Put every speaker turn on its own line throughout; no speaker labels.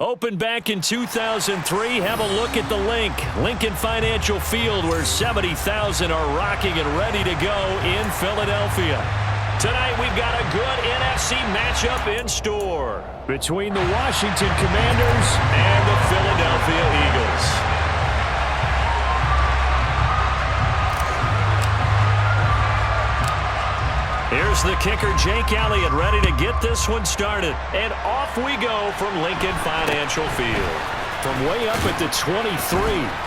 Opened back in 2003, have a look at the Lincoln Financial Field, where 70,000 are rocking and ready to go in Philadelphia. Tonight we've got a good NFC matchup in store between the Washington Commanders and the Philadelphia Eagles. Here's the kicker, Jake Elliott, ready to get this one started. And off we go from Lincoln Financial Field. From way up at the 23.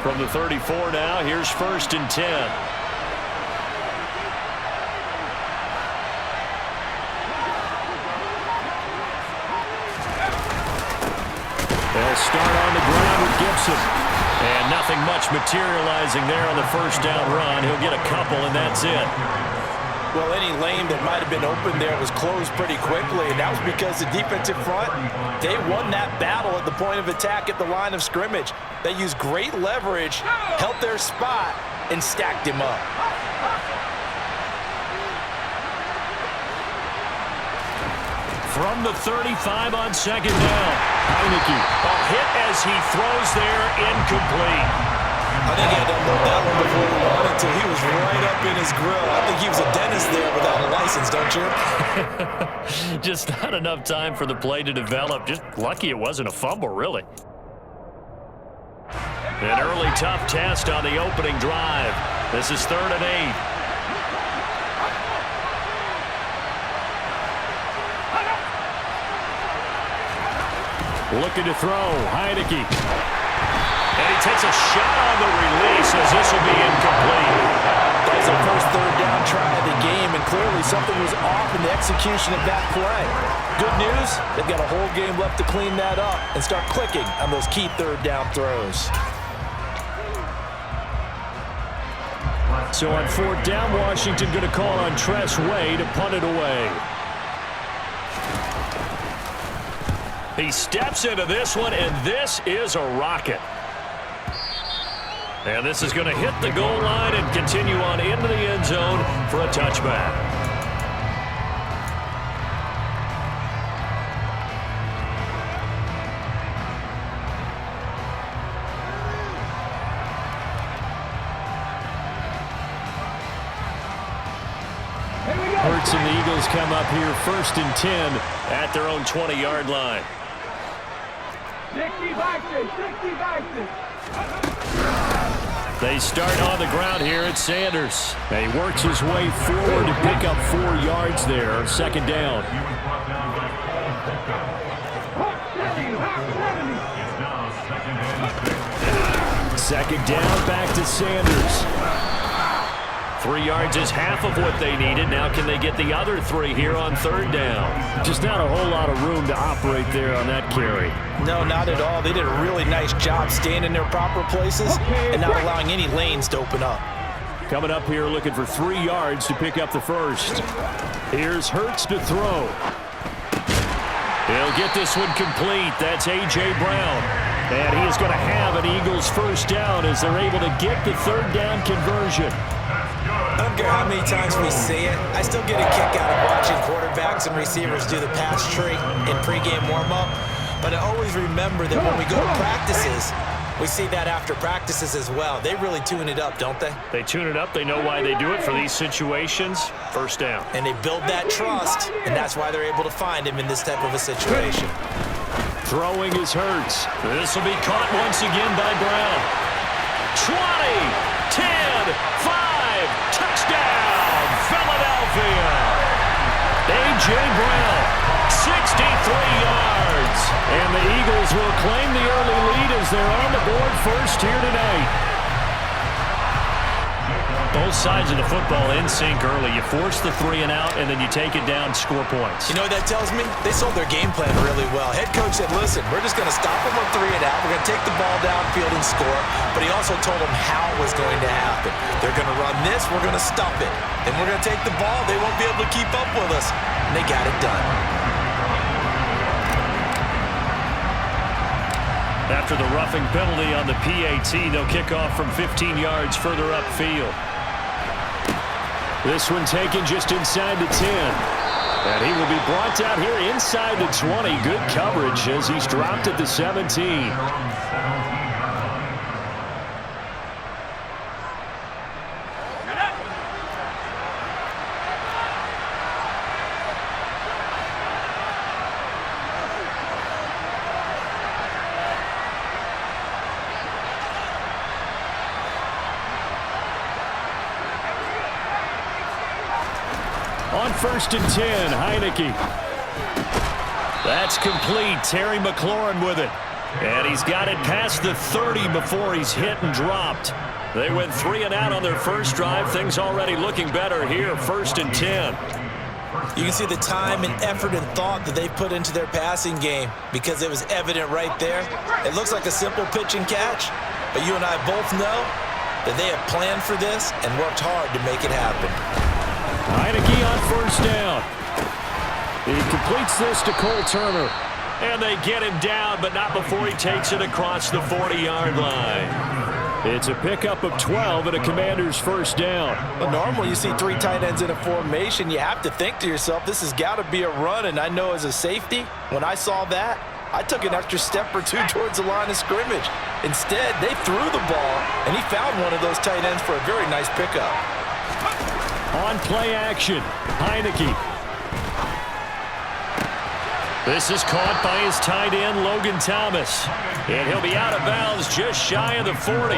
From the 34 now, here's 1st and 10. They'll start on the ground with Gibson. And nothing much materializing there on the first down run. He'll get a couple, and that's it.
Well, any lane that might have been open there was closed pretty quickly, and that was because the defensive front, they won that battle at the point of attack at the line of scrimmage. They used great leverage, held their spot, and stacked him up.
From the 35 on 2nd down, Heineke. A hit as he throws there, incomplete.
I think he had to unload that one before he wanted to. He was right up in his grill. I think he was a dentist there without a license, don't you?
Just not enough time for the play to develop. Just lucky it wasn't a fumble, really. An early tough test on the opening drive. This is 3rd and 8. Looking to throw, Heineke. And he takes a shot on the release as this will be incomplete.
That was their first 3rd down try of the game, and clearly something was off in the execution of that play. Good news, they've got a whole game left to clean that up and start clicking on those key 3rd down throws.
So on 4th down, Washington going to call on Tress Way to punt it away. He steps into this one, and this is a rocket. And this is going to hit the goal line and continue on into the end zone for a touchback. Hurts and the Eagles come up here 1st and 10 at their own 20-yard line. 60 They start on the ground here at Sanders. And he works his way forward to pick up 4 yards there. 2nd down. Second down, back to Sanders. 3 yards is half of what they needed. Now can they get the other 3 here on 3rd down? Just not a whole lot of room to operate there on that carry.
No, not at all. They did a really nice job staying in their proper places and not allowing any lanes to open up.
Coming up here looking for 3 yards to pick up the first. Here's Hurts to throw. He'll get this one complete. That's A.J. Brown. And he is going to have an Eagles first down as they're able to get the 3rd down conversion.
I don't care how many times we see it. I still get a kick out of watching quarterbacks and receivers do the pass tree in pregame warm-up. But I always remember that when we go to practices, we see that after practices as well. They really tune it up, don't they?
They tune it up. They know why they do it for these situations. First down.
And they build that trust, and that's why they're able to find him in this type of a situation.
Throwing is Hurts. This will be caught once again by Brown. 20, 10, 5, touchdown, Philadelphia. A.J. Brown, 63 yards. And the Eagles will claim the early lead as they're on the board first here tonight. Both sides of the football in sync early. You force the 3 and out, and then you take it down, score points.
You know what that tells me? They sold their game plan really well. Head coach said, listen, we're just going to stop them on 3 and out. We're going to take the ball downfield and score. But he also told them how it was going to happen. They're going to run this. We're going to stop it. Then we're going to take the ball. They won't be able to keep up with us. And they got it done.
After the roughing penalty on the PAT, they'll kick off from 15 yards further upfield. This one taken just inside the 10. And he will be brought down here inside the 20. Good coverage as he's dropped at the 17. On 1st and 10, Heineke. That's complete. Terry McLaurin with it. And he's got it past the 30 before he's hit and dropped. They went 3 and out on their first drive. Things already looking better here. 1st and 10.
You can see the time and effort and thought that they put into their passing game because it was evident right there. It looks like a simple pitch and catch, but you and I both know that they have planned for this and worked hard to make it happen.
Heineke on 1st down. He completes this to Cole Turner. And they get him down, but not before he takes it across the 40-yard line. It's a pickup of 12 and a Commander's 1st down.
But normally you see 3 tight ends in a formation, you have to think to yourself, this has got to be a run. And I know as a safety, when I saw that, I took an extra step or 2 towards the line of scrimmage. Instead, they threw the ball, and he found one of those tight ends for a very nice pickup.
On play action, Heineke. This is caught by his tight end, Logan Thomas. And he'll be out of bounds just shy of the 40.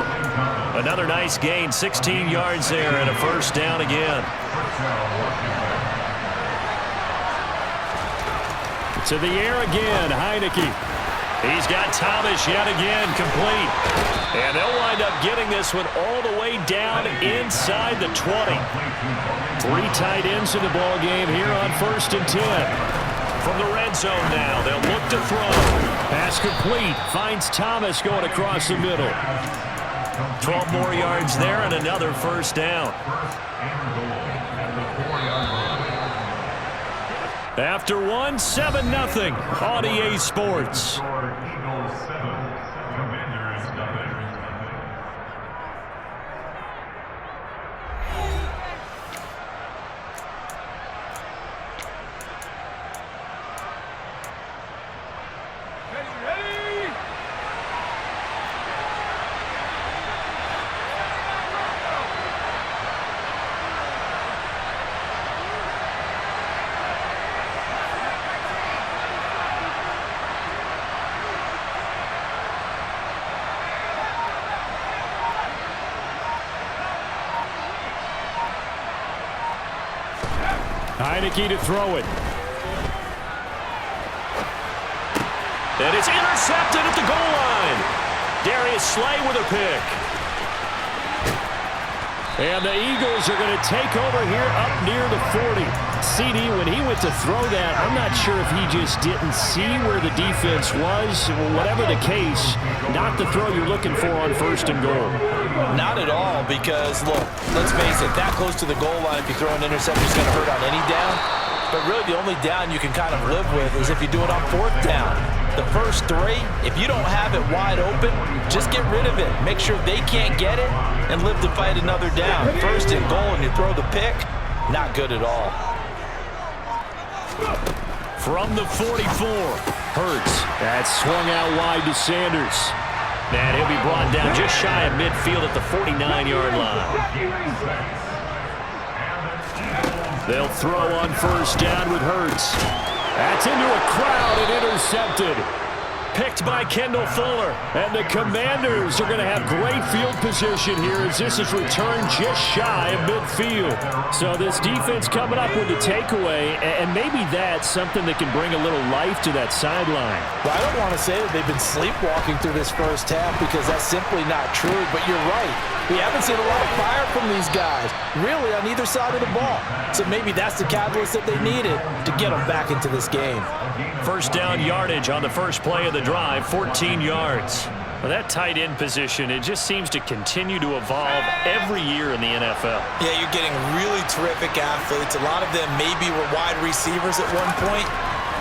Another nice gain, 16 yards there and a 1st down again. To the air again, Heineke. He's got Thomas yet again, complete. And they'll wind up getting this one all the way down inside the 20. 3 tight ends in the ball game here on 1st and 10. From the red zone now, they'll look to throw. Pass complete, finds Thomas going across the middle. 12 more yards there and another 1st down. After 1, 7-0 on EA Sports. Heineke to throw it. And it's intercepted at the goal line. Darius Slay with a pick. And the Eagles are going to take over here up near the 40. CD, when he went to throw that, I'm not sure if he just didn't see where the defense was. Whatever the case, not the throw you're looking for on 1st and goal.
Not at all, because, look, let's face it, that close to the goal line, if you throw an interception, it's going to hurt on any down. But really, the only down you can kind of live with is if you do it on 4th down. The first 3, if you don't have it wide open, just get rid of it. Make sure they can't get it and live to fight another down. 1st and goal and you throw the pick, not good at all.
From the 44, Hurts. That's swung out wide to Sanders. And he'll be brought down just shy of midfield at the 49-yard line. They'll throw on 1st down with Hurts. That's into a crowd and intercepted. Picked by Kendall Fuller. And the Commanders are going to have great field position here as this is returned just shy of midfield. So this defense coming up with the takeaway, and maybe that's something that can bring a little life to that sideline.
Well, I don't want to say that they've been sleepwalking through this first half because that's simply not true, but you're right. We haven't seen a lot of fire from these guys, really, on either side of the ball. So maybe that's the catalyst that they needed to get them back into this game.
First down yardage on the first play of the drive, 14 yards. Well, that tight end position, it just seems to continue to evolve every year in the NFL.
Yeah, you're getting really terrific athletes. A lot of them maybe were wide receivers at one point.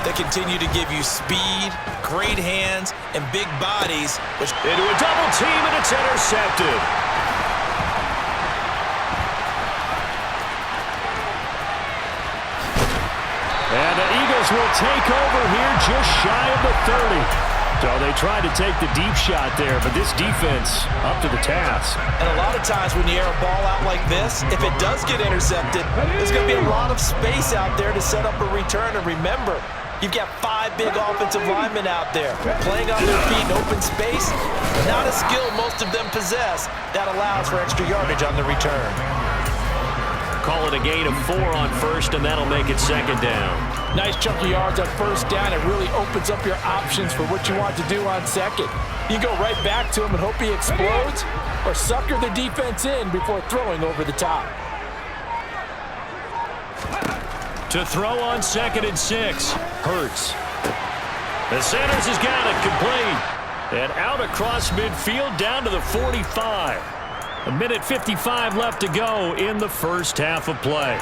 They continue to give you speed, great hands, and big bodies.
Into a double team, and it's intercepted. And the Eagles will take over here just shy of the 30. So they tried to take the deep shot there, but this defense up to the task.
And a lot of times when you air a ball out like this, if it does get intercepted, there's going to be a lot of space out there to set up a return. And remember, you've got 5 big offensive linemen out there playing on their feet in open space. Not a skill most of them possess that allows for extra yardage on the return.
Call it a gain of 4 on first, and that'll make it second down.
Nice chunk of yards on first down. It really opens up your options for what you want to do on second. You go right back to him and hope he explodes, or sucker the defense in before throwing over the top.
To throw on 2nd and 6. Hurts. The Sanders has got it complete. And out across midfield down to the 45. 1:55 left to go in the first half of play.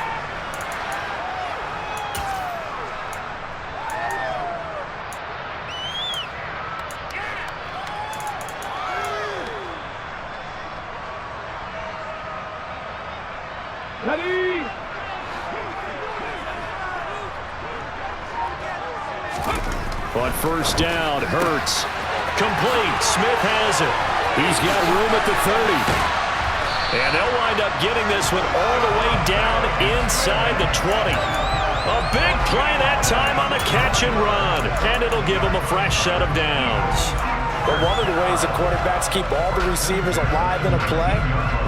Ready?
On first down, Hurts. Complete. Smith has it. He's got room at the 30. And they'll wind up getting this one all the way down inside the 20. A big play that time on the catch and run. And it'll give them a fresh set of downs.
But one of the ways the quarterbacks keep all the receivers alive in a play,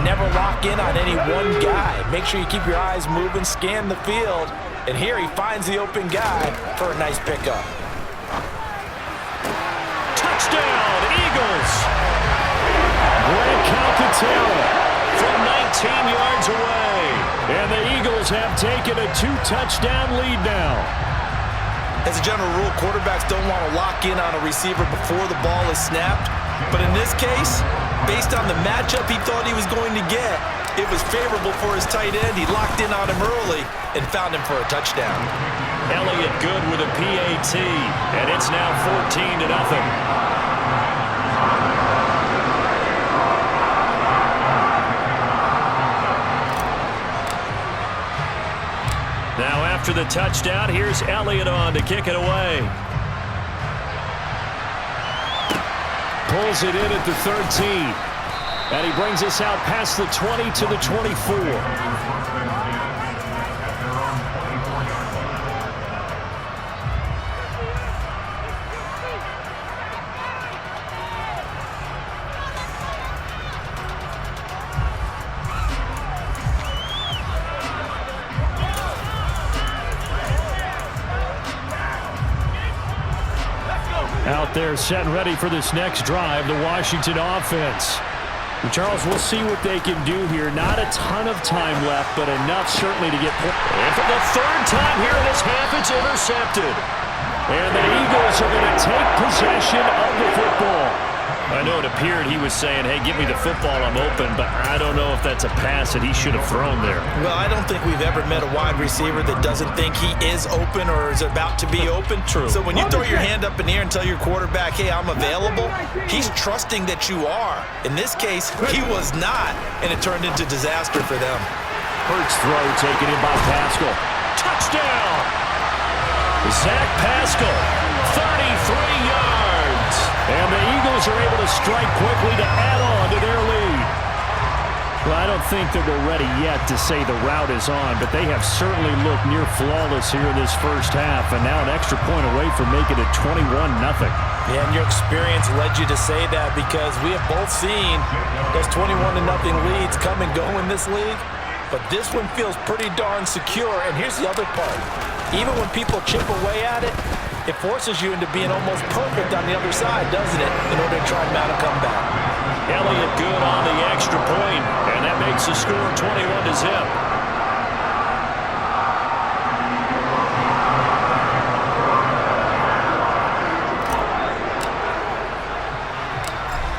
never lock in on any one guy. Make sure you keep your eyes moving, scan the field. And here he finds the open guy for a nice pickup.
Touchdown, Eagles. Great count to Taylor. From 19 yards away. And the Eagles have taken a 2-touchdown lead now.
As a general rule, quarterbacks don't want to lock in on a receiver before the ball is snapped. But in this case, based on the matchup he thought he was going to get, it was favorable for his tight end. He locked in on him early and found him for a touchdown.
Elliott good with a PAT. And it's now 14-0. Now after the touchdown, here's Elliott on to kick it away. Pulls it in at the 13. And he brings us out past the 20 to the 24. Out there set and ready for this next drive, the Washington offense. And Charles, we'll see what they can do here. Not a ton of time left, but enough certainly to get points. And for the 3rd time here in this half, it's intercepted. And the Eagles are going to take possession of the football. I know it appeared he was saying, hey, give me the football, I'm open, but I don't know if that's a pass that he should have thrown there.
Well, I don't think we've ever met a wide receiver that doesn't think he is open or is about to be open.
True.
So when you throw your hand up in the air and tell your quarterback, hey, I'm available, he's trusting that you are. In this case, he was not, and it turned into disaster for them.
Hurts throw taken in by Pascal. Touchdown! Zach Pascal, 33 yards. And the Eagles are able to strike quickly to add on to their lead. Well, I don't think that we're ready yet to say the route is on, but they have certainly looked near flawless here in this first half, and now an extra point away from making it 21-0.
Yeah, and your experience led you to say that, because we have both seen those 21-0 leads come and go in this league. But this one feels pretty darn secure. And here's the other part. Even when people chip away at it, it forces you into being almost perfect on the other side, doesn't it, in order to try and mount a comeback.
Elliott good on the extra point, and that makes the score 21-0.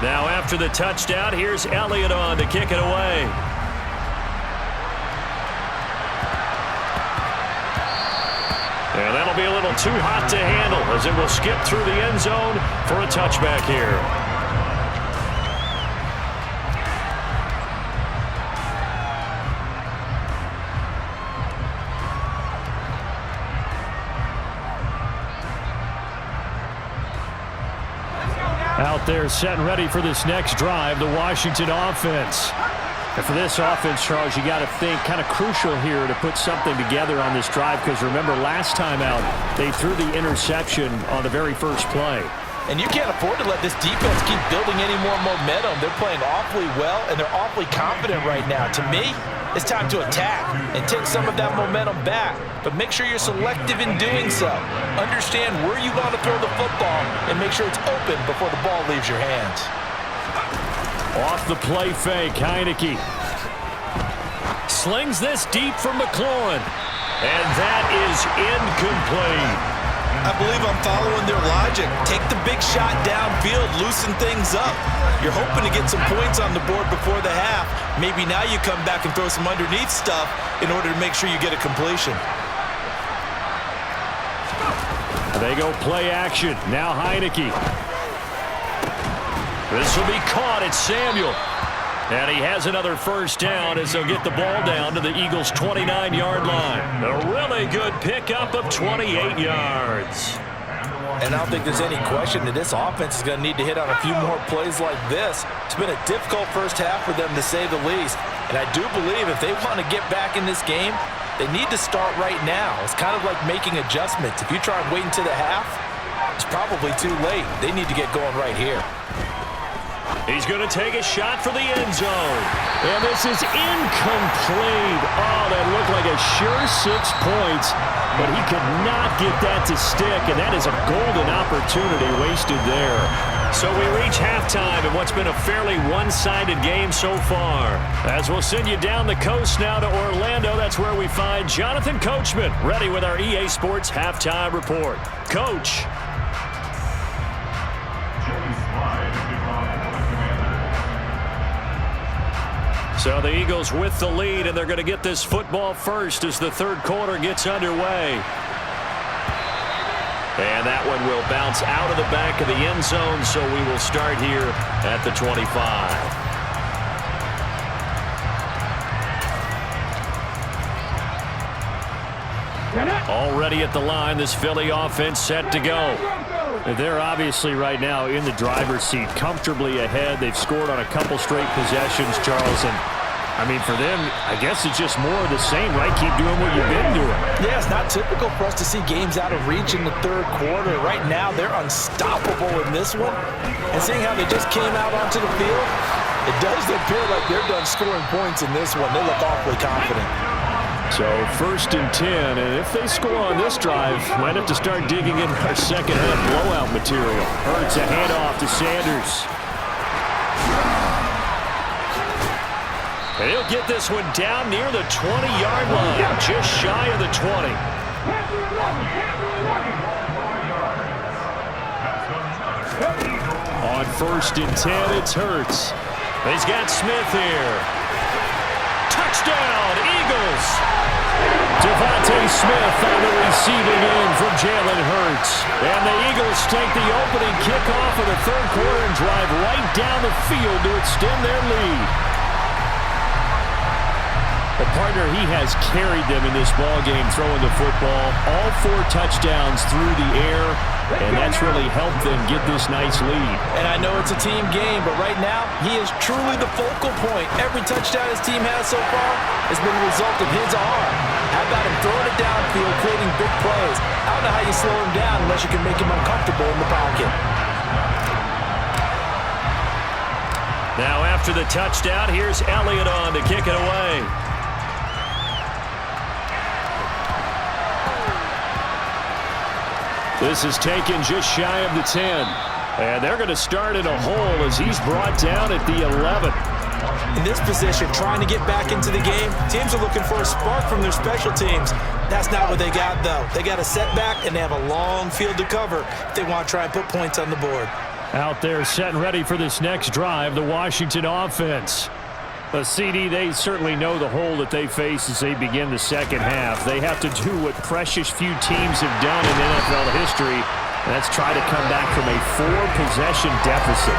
Now after the touchdown, here's Elliott on to kick it away. And that'll be a little too hot to handle as it will skip through the end zone for a touchback here. Out there set and ready for this next drive, the Washington offense. And for this offense, Charles, you got to think kind of crucial here to put something together on this drive, because remember last time out they threw the interception on the very first play.
And you can't afford to let this defense keep building any more momentum. They're playing awfully well, and they're awfully confident right now. To me, it's time to attack and take some of that momentum back. But make sure you're selective in doing so. Understand where you want to throw the football and make sure it's open before the ball leaves your hands.
Off the play fake, Heineke slings this deep for McLaurin. And that is incomplete.
I believe I'm following their logic. Take the big shot downfield, loosen things up. You're hoping to get some points on the board before the half. Maybe now you come back and throw some underneath stuff in order to make sure you get a completion.
They go play action. Now Heineke. This will be caught. It's Samuel. And he has another first down as they'll get the ball down to the Eagles' 29-yard line. A really good pickup of 28 yards.
And I don't think there's any question that this offense is going to need to hit on a few more plays like this. It's been a difficult first half for them, to say the least. And I do believe if they want to get back in this game, they need to start right now. It's kind of like making adjustments. If you try and wait until the half, it's probably too late. They need to get going right here.
He's going to take a shot for the end zone. And this is incomplete. Oh, that looked like a sure 6 points, but he could not get that to stick, and that is a golden opportunity wasted there. So we reach halftime in what's been a fairly one-sided game so far. As we'll send you down the coast now to Orlando, that's where we find Jonathan Coachman, ready with our EA Sports Halftime Report. Coach. So the Eagles with the lead, and they're going to get this football first as the third quarter gets underway. And that one will bounce out of the back of the end zone, so we will start here at the 25. Already at the line, this Philly offense set to go. They're obviously right now in the driver's seat, comfortably ahead. They've scored on a couple straight possessions, Charles. And, I mean, for them, I guess it's just more of the same, right? Keep doing what you've been doing.
Yeah, it's not typical for us to see games out of reach in the third quarter. Right now, they're unstoppable in this one. And seeing how they just came out onto the field, it does appear like they're done scoring points in this one. They look awfully confident.
So 1st and 10, and if they score on this drive, might have to start digging in our second half blowout material. Hurts a handoff to Sanders. And he'll get this one down near the 20-yard line, just shy of the 20. On 1st and 10, it's Hurts. He's got Smith here. Touchdown, Eagles! Devontae Smith on the receiving end from Jalen Hurts. And the Eagles take the opening kickoff of the third quarter and drive right down the field to extend their lead. The partner, he has carried them in this ballgame throwing the football. All 4 touchdowns through the air, and that's really helped them get this nice lead.
And I know it's a team game, but right now, he is truly the focal point. Every touchdown his team has so far has been a result of his arm. How about him throwing it downfield, creating big plays? I don't know how you slow him down unless you can make him uncomfortable in the pocket.
Now after the touchdown, here's Elliott on to kick it away. This is taken just shy of the 10. And they're going to start in a hole as he's brought down at the 11.
In this position, trying to get back into the game, teams are looking for a spark from their special teams. That's not what they got, though. They got a setback, and they have a long field to cover if they want to try and put points on the board.
Out there set and ready for this next drive, the Washington offense. The CD, they certainly know the hole that they face as they begin the second half. They have to do what precious few teams have done in NFL history, and that's try to come back from a 4-possession deficit.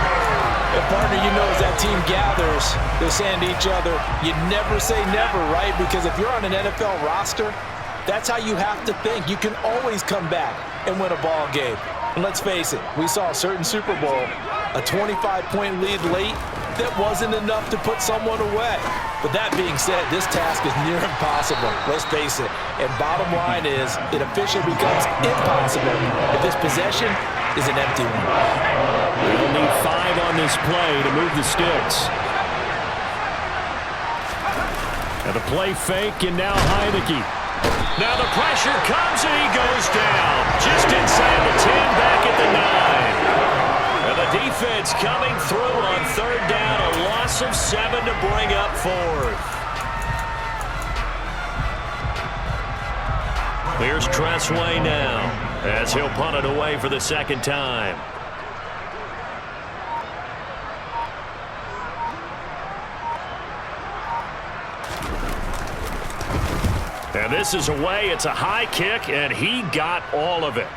And partner, you know, as that team gathers, they're saying to each other, you never say never, right? Because if you're on an NFL roster, that's how you have to think. You can always come back and win a ball game. And let's face it, we saw a certain Super Bowl, a 25-point lead late, that wasn't enough to put someone away. But that being said, this task is near impossible. Let's face it. And bottom line is, it officially becomes impossible if this possession is an empty one.
They'll need 5 on this play to move the sticks. And a play fake, and now Heineke. Now the pressure comes, and he goes down. Just inside the 10, back at the 9. And the defense coming through on third down, a loss of 7 to bring up 4th. Here's Tressway now as he'll punt it away for the second time. And this is away. It's a high kick, and he got all of it.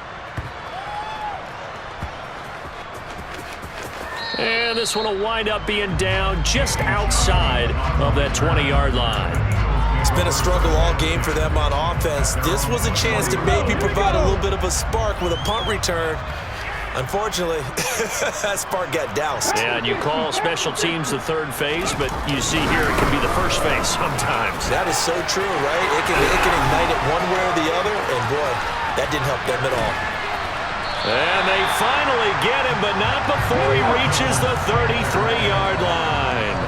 And this one will wind up being down just outside of that 20-yard line.
It's been a struggle all game for them on offense. This was a chance to maybe provide a little bit of a spark with a punt return. Unfortunately, that spark got doused.
Yeah, and you call special teams the third phase, but you see here it can be the first phase sometimes.
That is so true, right? It can ignite it one way or the other, and boy, that didn't help them at all.
And they finally get him, but not before he reaches the 33-yard line.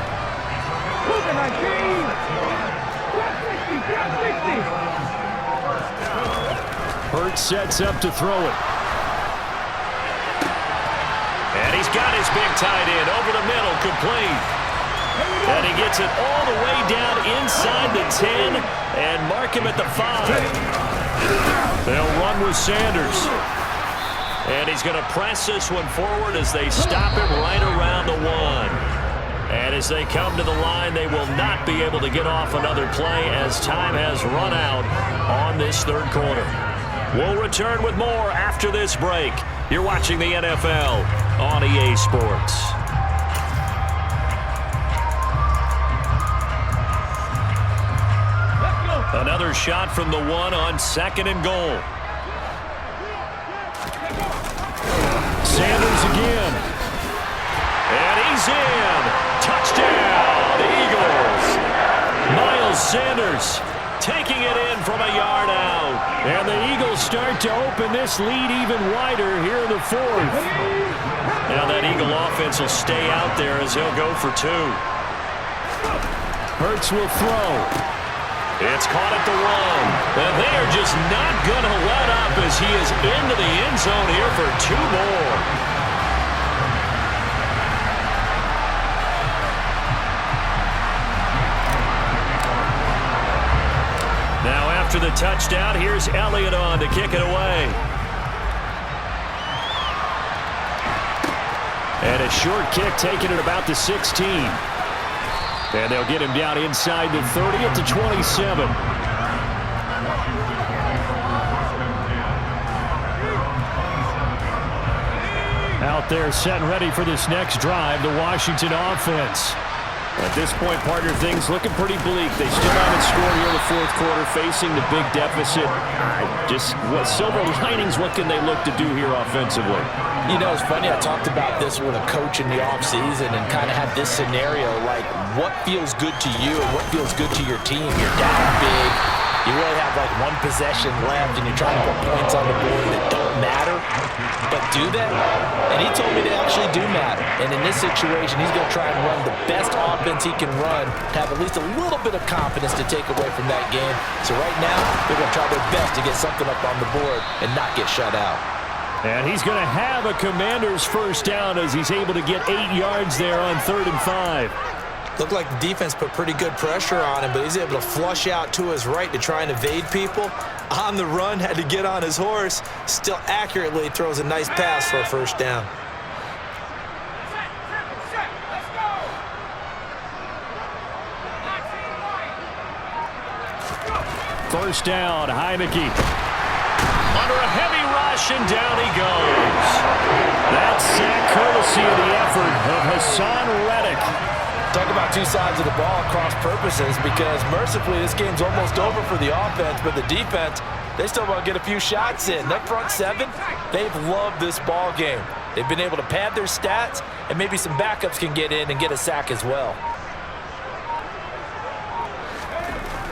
Hurts sets up to throw it. And he's got his big tight end over the middle, complete. And he gets it all the way down inside the 10 and mark him at the 5. They'll run with Sanders. And he's going to press this one forward as they stop him right around the 1. And as they come to the line, they will not be able to get off another play as time has run out on this third quarter. We'll return with more after this break. You're watching the NFL on EA Sports. Another shot from the 1 on 2nd and goal. Sanders again. And he's in. Touchdown, Eagles. Miles Sanders taking it in from a yard out. And the Eagles start to open this lead even wider here in the 4th. Now that Eagle offense will stay out there as he'll go for 2. Hurts will throw. It's caught at the 1. And they are just not going to let up as he is into the end zone here for 2 more. Now after the touchdown, here's Elliott on to kick it away. And a short kick taken at about the 16. And they'll get him down inside the 30 at the 27. Out there set and ready for this next drive, the Washington offense. At this point, partner, things looking pretty bleak. They still haven't scored here in the 4th quarter, facing the big deficit. Just what silver linings, what can they look to do here offensively?
You know, it's funny, I talked about this with a coach in the offseason and kind of had this scenario, like what feels good to you and what feels good to your team. You're down big, You really have like one possession left, and you're trying to put points on the board that don't matter. But do that? And he told me they actually do matter. And in this situation, he's going to try and run the best offense he can run to have at least a little bit of confidence to take away from that game. So right now, they're going to try their best to get something up on the board and not get shut out.
And he's going to have a Commander's first down as he's able to get 8 yards there on 3rd and 5.
Looked like the defense put pretty good pressure on him, but he's able to flush out to his right to try and evade people. On the run, had to get on his horse. Still accurately throws a nice pass for a first down.
First down, Heineke. Under a heavy rush, and down he goes. That's sack courtesy of the effort of Hassan Reddick.
Talk about two sides of the ball cross purposes, because mercifully this game's almost over for the offense, but the defense, they still want to get a few shots in. That front seven, they've loved this ball game. They've been able to pad their stats, and maybe some backups can get in and get a sack as well.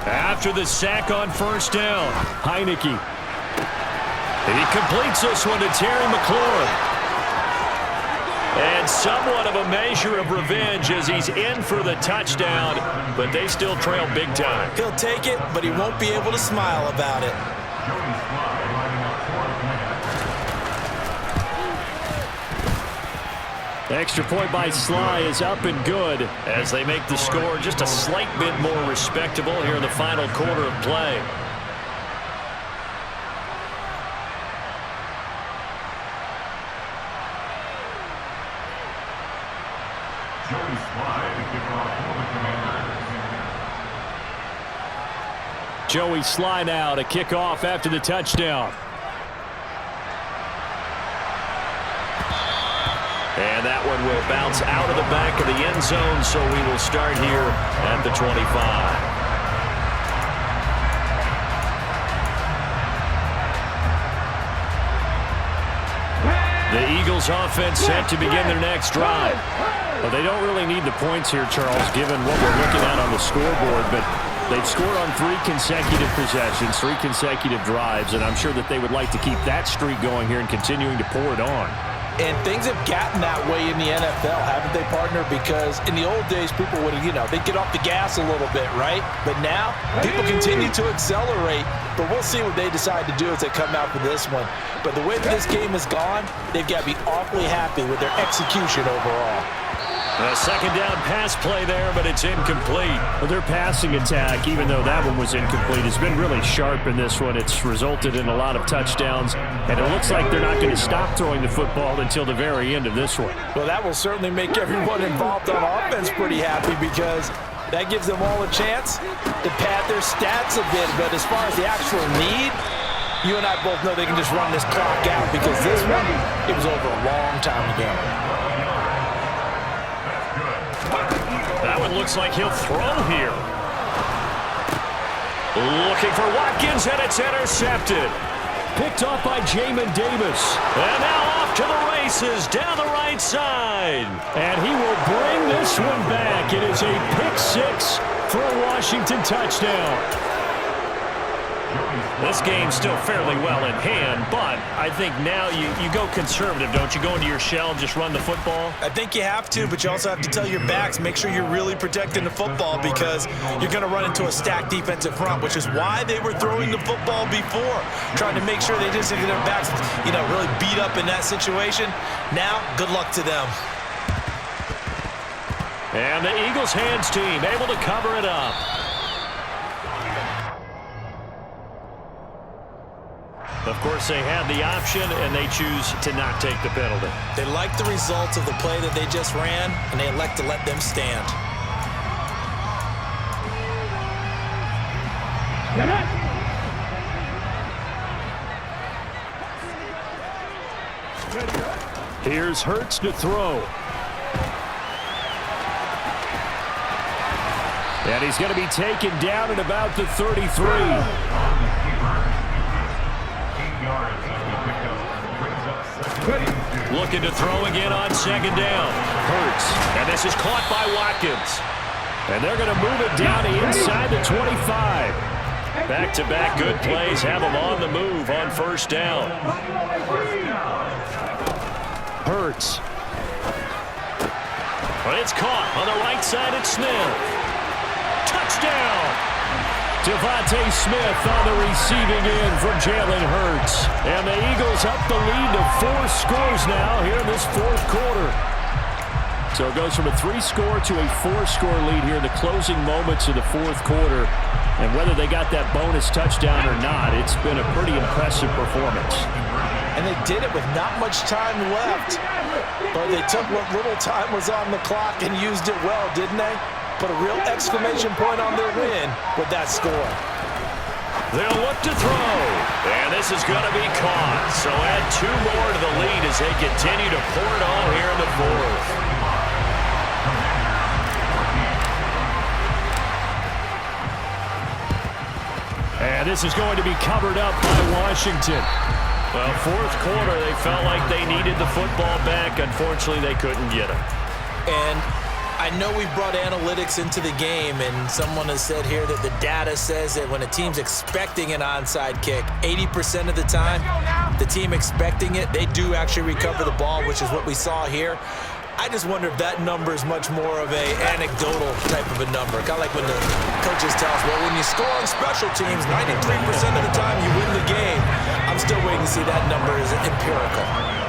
After the sack on first down, Heineke. And he completes this one to Terry McLaurin. And somewhat of a measure of revenge as he's in for the touchdown, but they still trail big time.
He'll take it, but he won't be able to smile about it.
Extra point by Sly is up and good as they make the score just a slight bit more respectable here in the final quarter of play. Joey Sly now to kick off after the touchdown. And that one will bounce out of the back of the end zone, so we will start here at the 25. The Eagles offense set to begin their next drive. Well, they don't really need the points here, Charles, given what we're looking at on the scoreboard, but they've scored on 3 consecutive possessions, 3 consecutive drives, and I'm sure that they would like to keep that streak going here and continuing to pour it on.
And things have gotten that way in the NFL, haven't they, partner? Because in the old days, people would, they'd get off the gas a little bit, right? But now, people continue to accelerate, but we'll see what they decide to do as they come out for this one. But the way that this game has gone, they've got to be awfully happy with their execution overall.
A second down pass play there, but it's incomplete. Well, their passing attack, even though that one was incomplete, has been really sharp in this one. It's resulted in a lot of touchdowns, and it looks like they're not going to stop throwing the football until the very end of this one.
Well, that will certainly make everyone involved on offense pretty happy, because that gives them all a chance to pad their stats a bit. But as far as the actual need, you and I both know they can just run this clock out, because this one, it was over a long time ago.
That one looks like he'll throw here. Looking for Watkins, and it's intercepted. Picked off by Jamin Davis. And now off to the races down the right side. And he will bring this one back. It is a pick 6 for a Washington touchdown. This game's still fairly well in hand, but I think now you go conservative, don't you? Go into your shell and just run the football?
I think you have to, but you also have to tell your backs, make sure you're really protecting the football, because you're going to run into a stacked defensive front, which is why they were throwing the football before, trying to make sure they didn't get their backs, really beat up in that situation. Now, good luck to them.
And the Eagles hands team able to cover it up. Of course, they had the option, and they choose to not take the penalty.
They like the results of the play that they just ran, and they elect to let them stand.
Here's Hurts to throw. And he's going to be taken down at about the 33. Looking to throw again on second down. Hurts. And this is caught by Watkins. And they're going to move it down to inside the 25. Back-to-back good plays have them on the move on first down.
Hurts.
But it's caught on the right side at Smith. Touchdown! Devontae Smith on the receiving end from Jalen Hurts. And the Eagles up the lead to 4 scores now here in this fourth quarter. So it goes from a 3-score to a 4-score lead here in the closing moments of the fourth quarter. And whether they got that bonus touchdown or not, it's been a pretty impressive performance.
And they did it with not much time left. But they took what little time was on the clock and used it well, didn't they? Put a real exclamation point on their win with that score.
They'll look to throw. And this is going to be caught. So add 2 more to the lead as they continue to pour it on here in the fourth. And this is going to be covered up by Washington. Well, fourth quarter, they felt like they needed the football back. Unfortunately, they couldn't get it.
And I know we brought analytics into the game, and someone has said here that the data says that when a team's expecting an onside kick, 80% of the time, the team expecting it, they do actually recover the ball, which is what we saw here. I just wonder if that number is much more of a anecdotal type of a number. Kind of like when the coaches tell us, well, when you score on special teams, 93% of the time you win the game. I'm still waiting to see that number is empirical.